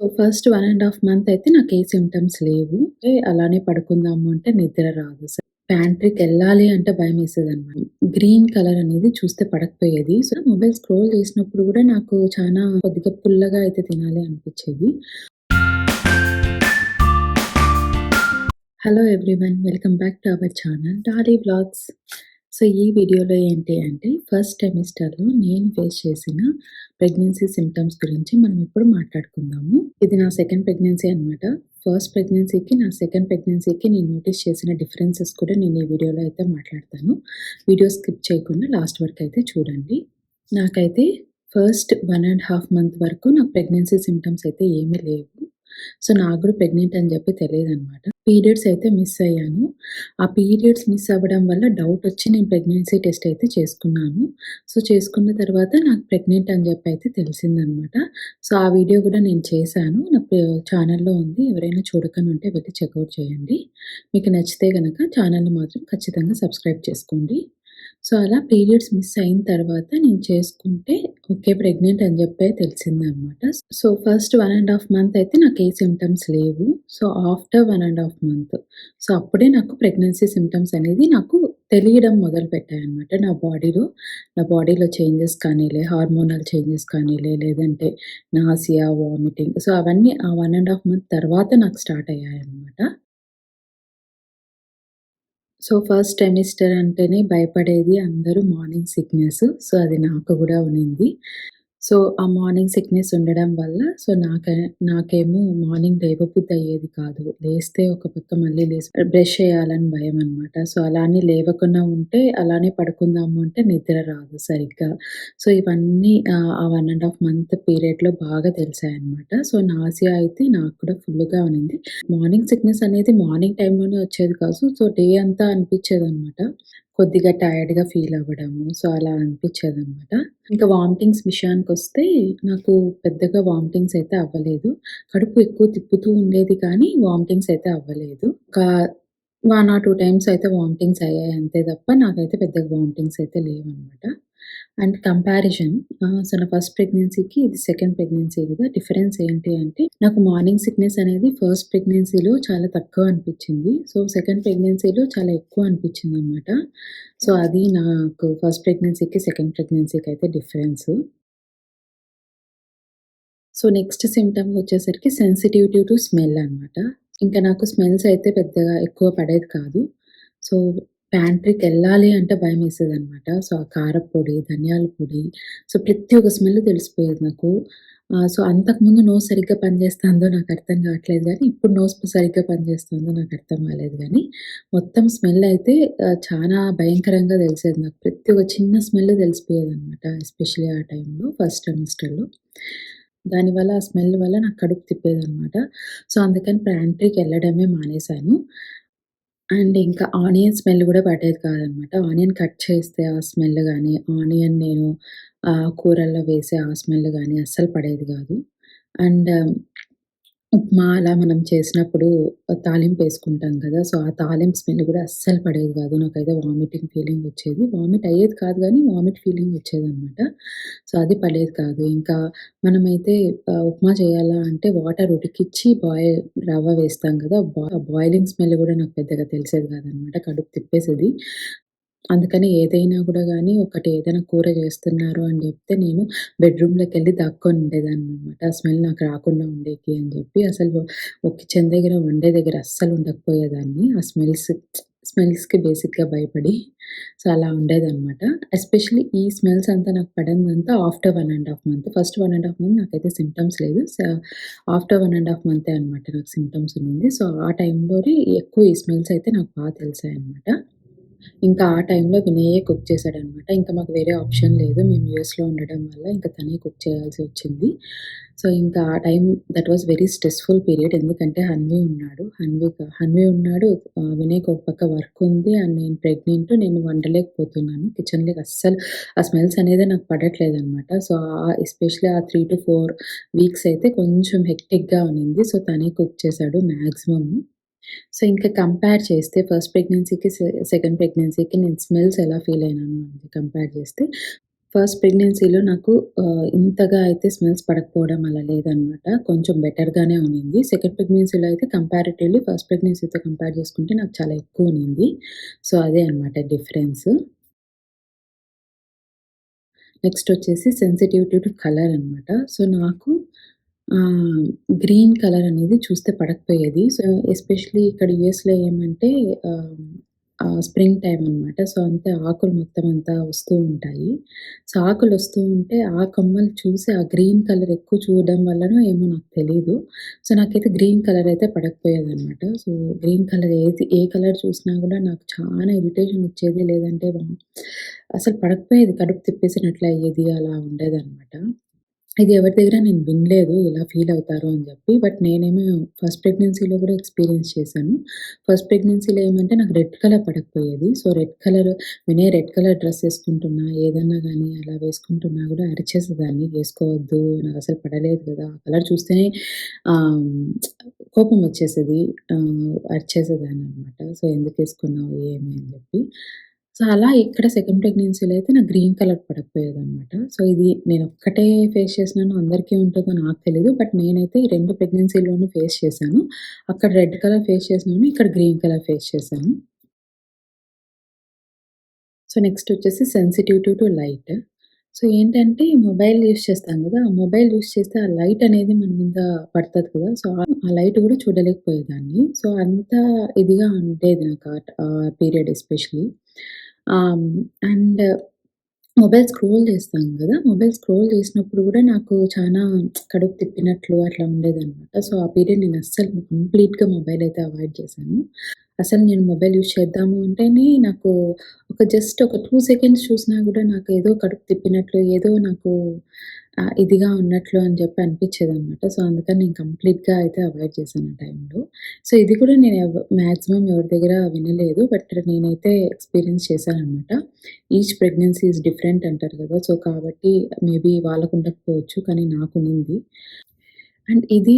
So, first 1 ½ month అయితే నాకే symptoms లేవు. అలానే పడుకుందాము అంటే నిద్ర రాదు. ప్యాంట్రీకెళ్ళాలి అంటే భయమేసేదనమాట. గ్రీన్ కలర్ అనేది చూస్తే పడకపోయేది. సో, మొబైల్ స్క్రోల్ చేసినప్పుడు గూడా నాకు చానా కొద్దిగా పుల్లగా అయితే తినాలి అనిపిచ్చేది. Hello everyone. Welcome back to our channel Dolly vlogs. So, ఈ వీడియోలో ఏంటి అంటే ఫస్ట్ సెమిస్టర్‌లో నేను ఫేస్ చేసిన ప్రెగ్నెన్సీ సింప్టమ్స్ గురించి మనం ఇప్పుడు మాట్లాడుకుందాము. ఇది నా సెకండ్ ప్రెగ్నెన్సీ అనమాట. ఫస్ట్ ప్రెగ్నెన్సీకి, నా సెకండ్ ప్రెగ్నెన్సీకి నేను నోటీస్ చేసిన డిఫరెన్సెస్ కూడా నేను ఈ వీడియోలో అయితే మాట్లాడతాను. వీడియో స్కిప్ చేయకుండా లాస్ట్ వరకు అయితే చూడండి. నాకైతే ఫస్ట్ 1 ½ మంత్ వరకు నాకు ప్రెగ్నెన్సీ సింప్టమ్స్ అయితే ఏమీ లేవు. సో, నాకు గూడా ప్రెగ్నెంట్ అని జెప్పి తెలీదనమాట. పీరియడ్స్ అయితే మిస్ అయ్యాను. ఆ పీరియడ్స్ మిస్ అవ్వడం వల్ల డౌటొచ్చి నేను ప్రెగ్నెన్సీ టెస్ట్ అయితే చేసుకున్నాను. సో, చేసుకున్న తర్వాత నాకు ప్రెగ్నెంట్ అని జెప్పి అయితే తెలిసిందనమాట. సో, ఆ వీడియో గూడా నేను చేశాను. నా ఛానల్‌లో ఉంది. ఎవరైనా చూడకనుంటే వెళ్లి చెకౌట్ చేయండి. మీకు నచ్చితే గనక ఛానల్‌ని మాత్రం ఖచ్చితంగా సబ్స్క్రైబ్ చేసుకోండి. సో, అలా పీరియడ్స్ మిస్ అయిన తర్వాత నేను చేసుకుంటే ఓకే. ప్రెగ్నెంట్ అని జెప్పే తెలిసిందనమాట. సో, ఫస్ట్ 1 ½ మంత్ అయితే నాకు ఏ సింప్టమ్స్ లేవు. సో, ఆఫ్టర్ 1 ½ మంత్ సో, అప్పుడే నాకు ప్రెగ్నెన్సీ సింప్టమ్స్ అనేది నాకు తెలియడం మొదలుపెట్టాయనమాట. నా బాడీలో చేంజెస్ కానీలే, హార్మోనల్ చేంజెస్ కానీలే, లేదంటే నాసియా, వామిటింగ్ సో, అవన్నీ ఆ 1 ½ మంత్ తర్వాత నాకు స్టార్ట్ అయ్యాయనమాట. సో, ఫస్ట్ సెమిస్టర్ అంటేనే భయపడేది అందరూ మార్నింగ్ సిక్‌నెస్. సో, అది నాకు గూడా ఉన్నింది. సో, ఆ మార్నింగ్ సిక్‌నెస్ ఉండడం వల్ల సో, నాకేమో మార్నింగ్ లేవబుద్ధి అయ్యేది కాదు. లేస్తే ఒక పక్క మళ్ళీ లేసి బ్రష్ చేయాలని భయమనమాట. సో, అలా అని లేవకుండా ఉంటే అలానే పడుకుందాము అంటే నిద్ర రాదు సరిగ్గా. సో, ఇవన్నీ ఆ 1 ½ మంత్ పీరియడ్‌లో బాగా తెలిసాయనమాట. సో, నాసియా అయితే నాకు కూడా ఫుల్లుగా ఉన్నింది. మార్నింగ్ సిక్‌నెస్ అనేది మార్నింగ్ టైమ్‌లోనే వచ్చేది కాదు. సో, డే అంతా అనిపిచ్చేదనమాట. కొద్దిగా టైర్డ్‌గా ఫీల్ అవ్వడము. సో, అలా అనిపిచ్చేదనమాట. ఇంకా వామిటింగ్స్ విషయానికొస్తే నాకు పెద్దగా వామిటింగ్స్ అయితే అవ్వలేదు. కడుపు ఎక్కువ తిప్పుతూ ఉండేది కానీ వామిటింగ్స్ అయితే అవ్వలేదు. ఒక 1 ఆర్ 2 టైమ్స్ అయితే వామిటింగ్స్ అయ్యాయి అంతే తప్ప నాకైతే పెద్దగా వామిటింగ్స్ అయితే లేవనమాట. అండ్ కంపారిజన్ సో, నా ఫస్ట్ ప్రెగ్నెన్సీకి ఇది సెకండ్ ప్రెగ్నెన్సీ గదా! డిఫరెన్స్ ఏంటి అంటే నాకు మార్నింగ్ సిక్‌నెస్ అనేది ఫస్ట్ ప్రెగ్నెన్సీలో చాలా తక్కువ అనిపిచ్చింది. సో, సెకండ్ ప్రెగ్నెన్సీలో చాలా ఎక్కువ అనిపిచ్చిందనమాట. సో, అది నాకు ఫస్ట్ ప్రెగ్నెన్సీకి, సెకండ్ ప్రెగ్నెన్సీకి అయితే డిఫరెన్సు. సో, నెక్స్ట్ సింప్టమ్ వచ్చేసరికి సెన్సిటివిటీ టు స్మెల్ అనమాట. ఇంకా నాకు స్మెల్స్ అయితే పెద్దగా ఎక్కువ పడేది కాదు. సో, ప్యాంట్రీకెళ్ళాలి అంటే భయమేసేదనమాట. సో, ఆ కారప్పొడి, ధనియాల పొడి సో, ప్రతి ఒక్క స్మెల్ తెలిసిపోయేది నాకు. సో, అంతకుముందు నోస్ సరిగ్గా పనిచేస్తాందో నాకు అర్థం కావట్లేదు గానీ, ఇప్పుడు నోస్ సరిగ్గా పనిచేస్తుందో నాకు అర్థం కాలేదు గానీ, మొత్తం స్మెల్ అయితే చానా భయంకరంగా తెలిసేది నాకు. ప్రతి ఒక్క చిన్న స్మెల్ తెలిసిపోయేదనమాట. ఎస్పెషల్లీ ఆ టైంలో ఫస్ట్ సెమిస్టర్‌లో. దానివల్ల ఆ స్మెల్ వల్ల నాకు కడుపు తిప్పేదనమాట. సో, అందుకని ప్యాంట్రీకెళ్ళడమే మానేశాను. అండ్ ఇంకా ఆనియన్ స్మెల్ గూడా పట్టేది కాదనమాట. ఆనియన్ కట్ చేస్తే ఆ స్మెల్ గానీ, ఆనియన్ నేను కూరల్లో వేసే ఆ స్మెల్ గానీ అస్సలు పడేది గాదు. అండ్ ఉప్మా అలా మనం చేసినప్పుడు తాలింపేసుకుంటాం కదా! సో, ఆ తాలింపు స్మెల్ గూడా అస్సలు పడేది గాదు. నాకైతే వామిటింగ్ ఫీలింగ్ వచ్చేది. వామిట్ అయ్యేది కాదు గానీ, వామిట్ ఫీలింగ్ వచ్చేదనమాట. సో, అది పడేది కాదు. ఇంకా మనమైతే ఉప్మా చేయాలా అంటే వాటర్ ఉడికిచ్చి రవ్వ వేస్తాం కదా! బాయిలింగ్ స్మెల్ గూడా నాకు పెద్దగా తెలిసేది కాదనమాట. కడుపు తిప్పేసేది. అందుకని ఏదైనా గూడా గానీ ఏదైనా కూర చేస్తున్నారు అని జెప్తే నేను బెడ్‌రూమ్‌లోకెళ్ళి దాక్కొని ఉండేదాన్ననమాట. ఆ స్మెల్ నాకు రాకుండా ఉండేకి అని జెప్పి అసలు కిచెన్ దగ్గర, వండే దగ్గర అస్సలు ఉండకపోయేదాన్ని. ఆ స్మెల్స్‌కి బేసిక్‌గా భయపడి. సో, అలా ఉండేదనమాట. ఎస్పెషల్లీ ఈ స్మెల్స్ అంతా నాకు పడిందంతా ఆఫ్టర్ 1 ½ మంత్. ఫస్ట్ 1 ½ మంత్ నాకైతే సింప్టమ్స్ లేదు. ఆఫ్టర్ 1 ½ మంతే అనమాట నాకు సింప్టమ్స్ ఉండింది. సో, ఆ టైంలోనే ఎక్కువ ఈ స్మెల్స్ అయితే నాకు తెలిసాయనమాట. ఇంకా ఆ టైంలో వినయే కుక్ చేశాడనమాట. ఇంకా మాకు వేరే ఆప్షన్ లేదు. మేము యూఎస్‌లో ఉండడం వల్ల ఇంకా తనే కుక్ చేయాల్సి వచ్చింది. సో, ఇంకా ఆ time that was very stressful period. ఎందుకంటే హన్వి ఉన్నాడు. వినయ్‌కి ఒక పక్క వర్క్ ఉంది. అండ్ నేను ప్రెగ్నెంట్. నేను వండలేకపోతున్నాను. కిచెన్‌లోకి అస్సలు ఆ స్మెల్స్ అనేదే నాకు పడట్లేదనమాట. సో, ఎస్పెషల్లీ ఆ 3-4 వీక్స్ అయితే కొంచెం హెక్టిక్‌గా ఉన్నింది. సో, తనే కుక్ చేశాడు మాక్సిమము. సో, ఇంకా కంపేర్ చేస్తే ఫస్ట్ ప్రెగ్నెన్సీకి, సెకండ్ ప్రెగ్నెన్సీకి నేను స్మెల్స్ ఎలా ఫీల్ అయినాను అంటే కంపేర్ చేస్తే, ఫస్ట్ ప్రెగ్నెన్సీలో నాకు ఇంతగా అయితే స్మెల్స్ పడకపోవడం అలా లేదనమాట. కొంచెం బెటర్‌గానే ఉన్నింది. సెకండ్ ప్రెగ్నెన్సీలో అయితే కంపారిటివ్‌లీ ఫస్ట్ ప్రెగ్నెన్సీతో కంపేర్ చేసుకుంటే నాకు చాలా ఎక్కువునింది. సో, అదే అనమాట డిఫరెన్స్. నెక్స్ట్ వచ్చేసి సెన్సిటివిటీ టు కలర్ అనమాట. సో, నాకు ఆహ్, గ్రీన్ కలర్ అనేది చూస్తే పడకపోయేది. సో, ఎస్పెషల్లీ ఇక్కడ యూఎస్‌లో ఏమంటే ఆహ్, స్ప్రింగ్ టైమ్ అనమాట. సో, అంతే ఆకులు మొత్తం అంతా వస్తూ ఉంటాయి. సో, ఆకులొస్తూ ఉంటే ఆ కొమ్మలు చూసి ఆ గ్రీన్ కలర్ ఎక్కువ చూడడం వల్లనో ఏమో నాకు తెలీదు. సో, నాకైతే గ్రీన్ కలర్ అయితే పడకపోయేదనమాట. సో, గ్రీన్ కలర్ ఏ కలర్ చూసినా గూడా నాకు చాలా ఇరిటేషన్ వచ్చేది. లేదంటే అసలు పడకపోయేది. కడుపు తిప్పేసినట్లు అయ్యేది. అలా ఉండేదనమాట. ఇది ఎవరి దగ్గర నేను వినలేదు ఇలా ఫీల్ అవుతారు అని చెప్పి. బట్ నేనేమో ఫస్ట్ ప్రెగ్నెన్సీలో కూడా ఎక్స్‌పీరియన్స్ చేశాను. ఫస్ట్ ప్రెగ్నెన్సీలో ఏమంటే నాకు రెడ్ కలర్ పడకపోయేది. So, red colour red colour dress ఏసుకుంటున్నా, ఏదన్నా గానీ అలా వేసుకుంటున్నా గూడా అరిచేసేదాన్ని. "ఏసుకోవద్దు, నాకసలు పడలేదు కదా!" ఆ కలర్ చూస్తేనే ఆహ్, కోపం వచ్చేసేది. అరిచేసేదాన్ననమాట. సో, "ఎందుకేసుకున్నావు? ఏమి?" అని చెప్పి. సో, అలా ఇక్కడ సెకండ్ ప్రెగ్నెన్సీలో అయితే నాకు గ్రీన్ కలర్ పడకపోయేదనమాట. సో, ఇది నేనొక్కటే ఫేస్ చేసినానో అందరికీ ఉంటదో నాకు తెలీదు. బట్ నేనైతే ఈ 2 ప్రెగ్నెన్సీలోనూ ఫేస్ చేశాను. అక్కడ రెడ్ కలర్ ఫేస్ చేసినాను. ఇక్కడ గ్రీన్ కలర్ ఫేస్ చేశాను. సో, నెక్స్ట్ వచ్చేసి సెన్సిటివిటీ టు లైట్. సో, ఏంటంటే మొబైల్ యూజ్ చేస్తాం గదా! ఆ మొబైల్ యూజ్ చేస్తే ఆ లైట్ అనేది మన మీద పడతది కదా! సో, ఆ లైట్ గూడా చూడలేకపోయేదాన్ని. సో, అంత ఇదిగా ఉండేది నాకు ఆ పీరియడ్ ఎస్పెషల్లీ. ఆహ్, అండ్ మొబైల్ స్క్రోల్ చేస్తాం గదా! మొబైల్ స్క్రోల్ చేసినప్పుడు గూడా నాకు చానా కడుపు తిప్పినట్లు అట్లా ఉండేదనమాట. సో, ఆ పీరియడ్ నేను అస్సలు కంప్లీట్‌గా మొబైల్ అయితే అవాయిడ్ చేశాను. అసలు నేను మొబైల్ యూజ్ చేద్దాము అంటేనే నాకు జస్ట్ ఒక 2 సెకండ్స్ చూసినా గూడా నాకేదో కడుపు తిప్పినట్లు, ఏదో నాకు ఇదిగా ఉన్నట్లు అని చెప్పి అనిపిచ్చేదనమాట. సో, అందుకని నేను కంప్లీట్‌గా అయితే అవాయిడ్ చేశాను ఆ టైంలో. సో, ఇది కూడా నేను మాక్సిమం ఎవరి దగ్గర వినలేదు. బట్ నేనైతే ఎక్స్‌పీరియన్స్ చేశాననమాట. ఈచ్ ప్రెగ్నెన్సీ ఈస్ డిఫరెంట్ అంటారు కదా! సో, కాబట్టి మేబీ వాళ్ళకు ఉండకపోవచ్చు. కానీ నాకునింది. అండ్ ఇది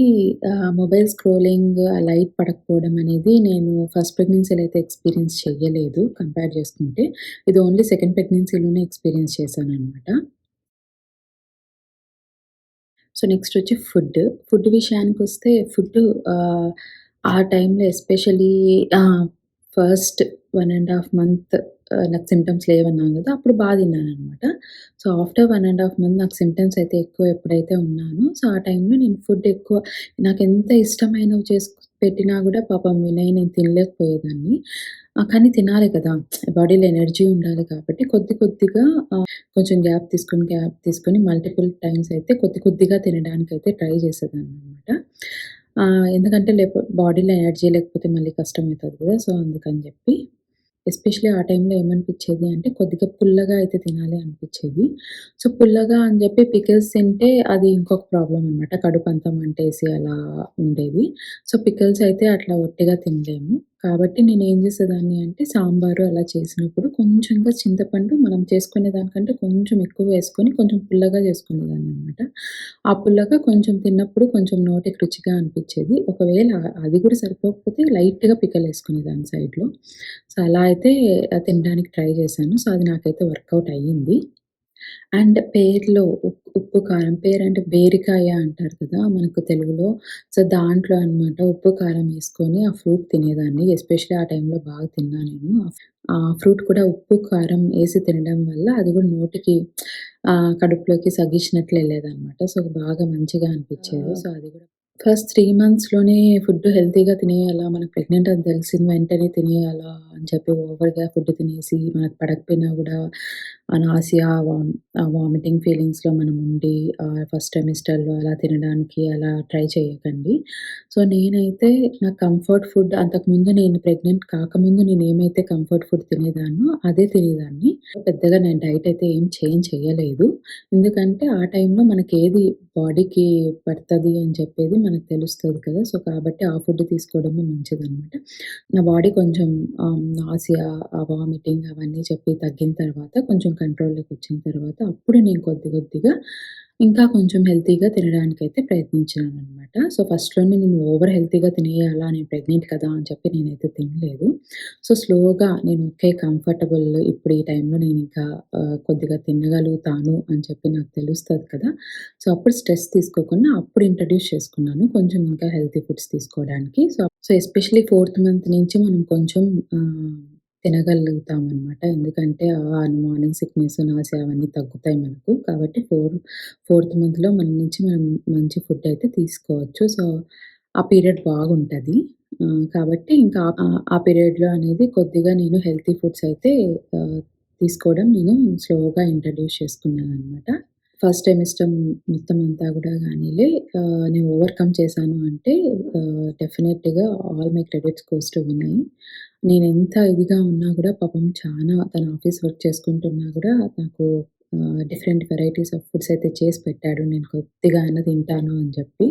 మొబైల్ స్క్రోలింగ్, ఆ లైట్ పడకపోవడం అనేది నేను ఫస్ట్ ప్రెగ్నెన్సీలో అయితే ఎక్స్‌పీరియన్స్ చెయ్యలేదు కంపేర్ చేసుకుంటే. ఇది ఓన్లీ సెకండ్ ప్రెగ్నెన్సీలోనే ఎక్స్‌పీరియన్స్ చేశాననమాట. సో, నెక్స్ట్ వచ్చి ఫుడ్. ఫుడ్ విషయానికొస్తే ఆహ్, ఆ టైంలో ఎస్పెషల్లీ ఫస్ట్ 1 ½ మంత్ నాకు సింప్టమ్స్ లేవన్నాను గదా! అప్పుడు తిన్నాననమాట. సో, ఆఫ్టర్ 1 ½ మంత్ నాకు సింప్టమ్స్ అయితే ఎక్కువ ఎప్పుడైతే ఉన్నానో, సో, ఆ టైంలో నేను ఫుడ్ ఎక్కువ నాకెంత ఇష్టమైనవి పెట్టినా గూడా పాపం వినయ్ నేను తినలేకపోయేదాన్ని. కానీ తినాలి కదా! బాడీలో ఎనర్జీ ఉండాలి కాబట్టి కొద్ది కొద్దిగా కొంచెం గ్యాప్ తీసుకొని మల్టిపుల్ టైమ్స్ అయితే కొద్ది కొద్దిగా తినడానికైతే ట్రై చేసేదాన్ననమాట. ఎందుకంటే బాడీలో ఎనర్జీ లేకపోతే మళ్ళీ కష్టమైతది కదా! సో, అందుకని జెప్పి. ఎస్పెషల్లీ ఆ టైంలో ఏమనిపిచ్చేది అంటే కొద్దిగా పుల్లగా అయితే తినాలి అనిపిచ్చేది. సో, పుల్లగా అని జెప్పి పికిల్స్ తింటే అది ఇంకొక ప్రాబ్లమ్ అనమాట. కడుపంతా మంటేసి అలా ఉండేది. సో, పికిల్స్ అయితే అట్లా ఒట్టిగా తినలేము. కాబట్టి నేనేం జేసేదాన్ని అంటే సాంబారు అలా చేసినప్పుడు కొంచెంగా చింతపండు మనం చేసుకునే దానికంటే కొంచెం ఎక్కువ వేసుకొని కొంచెం పుల్లగా చేసుకునేదాన్ననమాట. ఆ పుల్లగా కొంచెం తిన్నప్పుడు కొంచెం నోటికి రుచిగా అనిపిచ్చేది. ఒకవేళ అది కూడా సరిపోకపోతే లైట్‌గా పికలేసుకునేదాన్ని సైడ్‌లో. సో, అలా అయితే తినడానికి ట్రై చేశాను. సో, అది నాకైతే వర్కౌట్ అయ్యింది. అండ్ పేర్లో ఉప్పు, కారం పేరంటే బేరికాయ అంటారు కదా! మనకు తెలుగులో. సో, దాంట్లో అనమాట ఉప్పు, కారం ఏసుకొని ఆ ఫ్రూట్ తినేదాన్ని. ఎస్పెషల్లీ ఆ టైంలో బాగా తిన్నా నేను. ఆ ఫ్రూట్ కూడా ఉప్పు, కారం ఏసి తినడం వల్ల అది కూడా నోటికి కడుపులోకి సగ్గిచ్చినట్లు ఎళ్ళేదనమాట. సో, బాగా మంచిగా అనిపిచ్చేది. సో, అది కూడా ఫస్ట్ 3 మంత్స్‌లోనే ఫుడ్ హెల్తీగా తినేయాలా, మనకు ప్రెగ్నెంట్ అని తెలిసిన వెంటనే తినేయాలా అని చెప్పి ఓవర్‌గా ఫుడ్ తినేసి మనకు పడకపోయినా గూడా నాసియా, వామిటింగ్ ఫీలింగ్స్‌లో మనం ఉండి ఫస్ట్ ట్రైమిస్టర్‌లో అలా తినడానికి అలా ట్రై చేయకండి. సో, నేనైతే నా కంఫర్ట్ ఫుడ్ అంతకుముందు నేను ప్రెగ్నెంట్ కాకముందు నేనేమైతే కంఫర్ట్ ఫుడ్ తినేదాన్నో అదే తినేదాన్ని. పెద్దగా నేను డైట్ అయితే ఏం చేంజ్ చేయలేదు. ఎందుకంటే ఆ టైంలో మనకేది బాడీకి పడతది అని చెప్పేది మనకు తెలుస్తది కదా! సో, కాబట్టి ఆ ఫుడ్ తీసుకోవడమే మంచిదనమాట. నా బాడీ కొంచెం నాసియా, వామిటింగ్ అవన్నీ చెప్పి తగ్గిన తర్వాత కొంచెం కంట్రోల్‌లోకొచ్చిన తర్వాత అప్పుడు నేను కొద్దిగా ఇంకా కొంచెం హెల్తీగా తినడానికైతే ప్రయత్నించాననమాట. సో, ఫస్ట్‌లోనే నేను ఓవర్ హెల్తీగా తినేయాలా, నేను ప్రెగ్నెంట్ కదా అని చెప్పి నేనైతే తినలేదు. సో, స్లోగా నేను ఓకే. కంఫర్టబుల్ ఇప్పుడు ఈ టైంలో నేనింకా కొద్దిగా తినగలుగుతాను అని చెప్పి నాకు తెలుస్తది కదా! సో, అప్పుడు స్ట్రెస్ తీసుకోకుండా అప్పుడు ఇంట్రడ్యూస్ చేసుకున్నాను. కొంచెం ఇంకా హెల్తీ ఫుడ్స్ తీసుకోవడానికి. సో, ఎస్పెషల్లీ ఫోర్త్ మంత్ నుంచి మనం కొంచెం ఆహ్, తినగలుగుతామనమాట. ఎందుకంటే మార్నింగ్ సిక్‌నెస్, నాసియా అవన్నీ తగ్గుతాయి మనకు. కాబట్టి ఫోర్త్ మంత్‌లో మన నుంచి మనం మంచి ఫుడ్ అయితే తీసుకోవచ్చు. సో, ఆ పీరియడ్ బాగుంటది. కాబట్టి ఇంకా ఆ పీరియడ్‌లో అనేది కొద్దిగా నేను హెల్తీ ఫుడ్స్ అయితే ఆహ్, తీసుకోవడం నేను స్లోగా ఇంట్రడ్యూస్ చేసుకున్నాననమాట. ఫస్ట్ సెమిస్టర్ మొత్తం అంతా గూడా గానీలే నేను ఓవర్‌కమ్ చేశాను అంటే డెఫినెట్‌గా all my credits goes to Vinay. నేనెంత ఇదిగా ఉన్నా గూడా పాపం చానా తను ఆఫీస్ వర్క్ చేసుకుంటున్నా గూడా నాకు డిఫరెంట్ వెరైటీస్ ఆఫ్ ఫుడ్స్ అయితే చేసి పెట్టాడు. నేను కొద్దిగా అయినా తింటాను అని జెప్పి.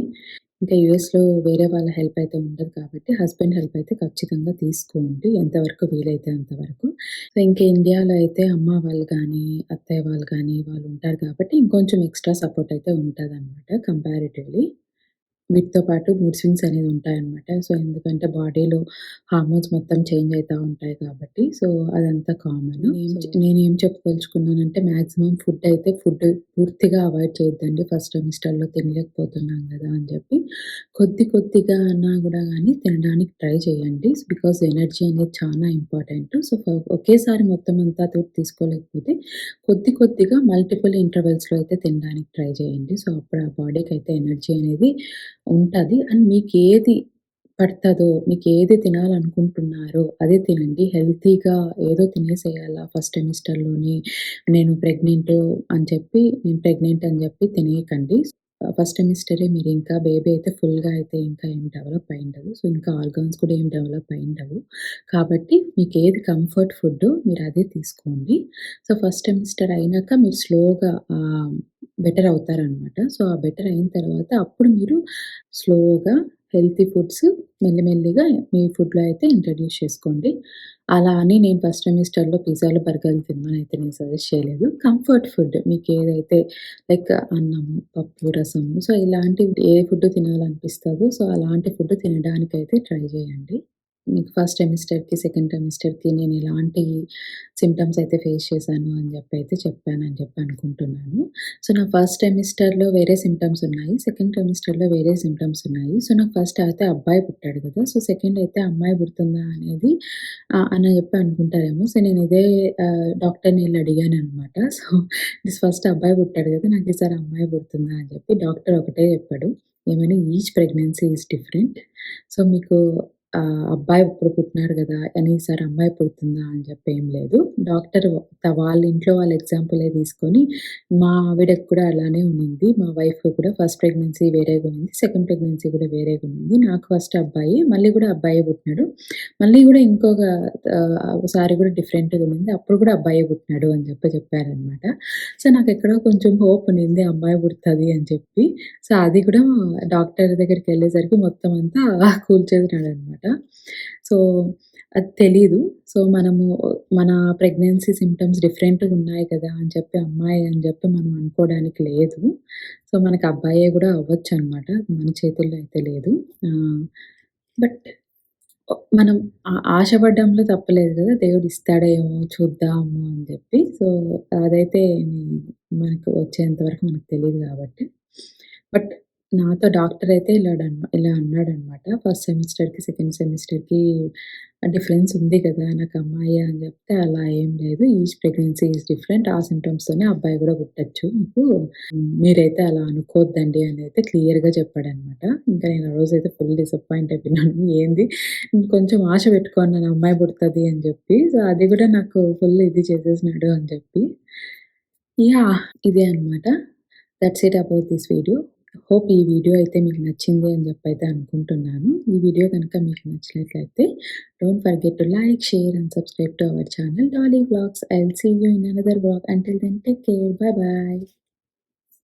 ఇంకా యూఎస్‌లో వేరే వాళ్ళ హెల్ప్ అయితే ఉండదు కాబట్టి హస్బెండ్ హెల్ప్ అయితే ఖచ్చితంగా తీసుకోండి. ఎంతవరకు వీలైతే అంతవరకు. సో, ఇంక ఇండియాలో అయితే అమ్మ వాళ్ళు గానీ, అత్తయ్య వాళ్ళు గానీ వాళ్ళుంటారు కాబట్టి ఇంకొంచెం ఎక్స్‌ట్రా సపోర్ట్ అయితే ఉంటదనమాట కంపారిటివ్‌లీ. వీటితో పాటు మూడ్ స్వింగ్స్ అనేది ఉంటాయన్నమాట. సో, ఎందుకంటే బాడీలో హార్మోన్స్ మొత్తం చేంజ్ అయితా ఉంటాయి కాబట్టి, సో, అదంతా కామన్. నేనేం చెప్పదలుచుకున్నానంటే మాక్సిమం ఫుడ్ పూర్తిగా అవాయిడ్ చేయొద్దండి. ఫస్ట్ సెమిస్టర్‌లో తినలేకపోతున్నాం గదా అని చెప్పి, కొద్దిగా అన్నా గూడా గానీ తినడానికి ట్రై చేయండి. బికాజ్ ఎనర్జీ అనేది చాలా ఇంపార్టెంట్. సో, ఒకేసారి మొత్తం అంతా తీసుకోలేకపోతే కొద్దిగా మల్టిపుల్ ఇంటర్వెల్స్‌లో అయితే తినడానికి ట్రై చేయండి. సో, అప్పుడు ఆ బాడీకైతే ఎనర్జీ అనేది ఉంటది. అండ్ మీకేది పడతదో, మీకేది తినాలనుకుంటున్నారో అదే తినండి. హెల్తీగా ఏదో తినేసేయాలా ఫస్ట్ సెమిస్టర్‌లోనే నేను ప్రెగ్నెంట్ అని చెప్పి తినేయకండి. ఫస్ట్ సెమిస్టరే మీరింకా బేబీ అయితే ఫుల్‌గా అయితే ఇంకా ఏం డెవలప్ అయ్యుండదు. సో, ఇంకా ఆర్గాన్స్ కూడా ఏం డెవలప్ అయ్యుండవు. కాబట్టి మీకేది కంఫర్ట్ ఫుడ్డో మీరదే తీసుకోండి. సో, ఫస్ట్ సెమిస్టర్ అయినాక మీరు స్లోగా బెటర్ అవుతారనమాట. సో, ఆ బెటర్ అయిన తర్వాత అప్పుడు మీరు స్లోగా హెల్తీ ఫుడ్స్ మెల్లిమెల్లిగా మీ ఫుడ్‌లో అయితే ఇంట్రడ్యూస్ చేసుకోండి. అలా అని నేను ఫస్ట్ సెమిస్టర్‌లో పిజ్జాలు, బర్గర్‌లు తినమనైతే నేను సజెస్ట్ చేయలేదు. కంఫర్ట్ ఫుడ్ మీకేదైతే లైక్ అన్నము, పప్పు, రసము సో, ఇలాంటివి ఏ ఫుడ్ తినాలనిపిస్తదో సో, అలాంటి ఫుడ్ తినడానికైతే ట్రై చేయండి. మీకు ఫస్ట్ సెమిస్టర్‌కి, సెకండ్ సెమిస్టర్‌కి నేను ఎలాంటి సింప్టమ్స్ అయితే ఫేస్ చేశాను అని చెప్పైతే చెప్పానని చెప్పి అనుకుంటున్నాను. సో, నా ఫస్ట్ సెమిస్టర్‌లో వేరే సింప్టమ్స్ ఉన్నాయి. సెకండ్ సెమిస్టర్‌లో వేరే సింప్టమ్స్ ఉన్నాయి. సో, నాకు ఫస్ట్ అయితే అబ్బాయి పుట్టాడు కదా! సో, సెకండ్ అయితే అమ్మాయి పుడుతుందా అనేది అని చెప్పి అనుకుంటారేమో. సో, నేను ఇదే డాక్టర్‌ని ఎళ్లి అడిగాననమాట. సో, ఫస్ట్ అబ్బాయి పుట్టాడు కదా! నాకు ఈసారి అమ్మాయి పుడుతుందా అని చెప్పి డాక్టర్ ఒకటే చెప్పాడు. ఏమని each pregnancy is different. So, మీకు అబ్బాయి ఇప్పుడు పుట్టినాడు గదా! అని ఈసారి అమ్మాయి పుడుతుందా అని చెప్పి ఏం లేదు. డాక్టర్ వాళ్ళ ఇంట్లో వాళ్ళ ఎగ్జాంపులే తీసుకొని మా ఆవిడకి కూడా అలానే ఉన్నింది. మా వైఫ్‌కి కూడా ఫస్ట్ ప్రెగ్నెన్సీ వేరేగా ఉన్నింది. సెకండ్ ప్రెగ్నెన్సీ కూడా వేరేగా ఉన్నింది. నాకు ఫస్ట్ అబ్బాయి. మళ్ళీ కూడా అబ్బాయే పుట్టినాడు. మళ్ళీ కూడా ఇంకొక సారి కూడా డిఫరెంట్‌గా ఉన్నింది. అప్పుడు కూడా అబ్బాయే పుట్టినాడు అని చెప్పి చెప్పారనమాట. సో, నాకెక్కడో కొంచెం హోప్ ఉన్నింది అమ్మాయి పుడతది అని చెప్పి. సో, అది కూడా డాక్టర్ దగ్గరికెళ్ళేసరికి మొత్తం అంతా కూల్చేసినాడనమాట. సో, అది తెలీదు. సో, మన ప్రెగ్నెన్సీ సింప్టమ్స్ డిఫరెంట్‌గున్నాయి కదా! అని చెప్పి అమ్మాయి అని చెప్పి మనం అనుకోవడానికి లేదు. సో, మనకు అబ్బాయే గూడా అవ్వచ్చనమాట. మన చేతుల్లో అయితే లేదు. ఆహ్, బట్ మనం ఆశపడ్డంలో తప్పులేదు గదా! దేవుడిస్తాడేమో చూద్దాము అని జెప్పి. సో, అదైతే మనకు వచ్చేంత వరకు మనకు తెలీదు గాబట్టి. బట్ నాతో డాక్టర్ అయితే ఇలా అన్నాడనమాట. ఫస్ట్ సెమిస్టర్‌కి, సెకండ్ సెమిస్టర్‌కి డిఫరెన్స్ ఉంది గదా! నాకు అమ్మాయే అని జెప్తే, అలా ఏం లేదు. Each pregnancy is different. ఆ సింప్టమ్స్‌తోనే అబ్బాయి గూడా పుట్టొచ్చు మీకు. మీరైతే అలా అనుకోవద్దండి అనైతే క్లియర్‌గా చెప్పాడనమాట. ఇంకా నేను ఆ రోజైతే ఫుల్ డిసప్పాయింట్ అయిపోయినాను. ఏంది కొంచెం ఆశ పెట్టుకున్నాను అమ్మాయి పుడతది అని జెప్పి. సో, అది గూడా నాకు ఫుల్ ఇది చేసేసినాడు అని చెప్పి. యాహ్! ఇదే అనమాట. That's it about this video. Hope ఈ వీడియో అయితే మీకు నచ్చింది అని జెప్పైతే అనుకుంటున్నాను. ఈ వీడియో గనుక మీకు నచ్చినట్లయితే don't forget to like, share and subscribe to our channel Dolly vlogs. I will see you in another vlog. Until then take care. Bye by.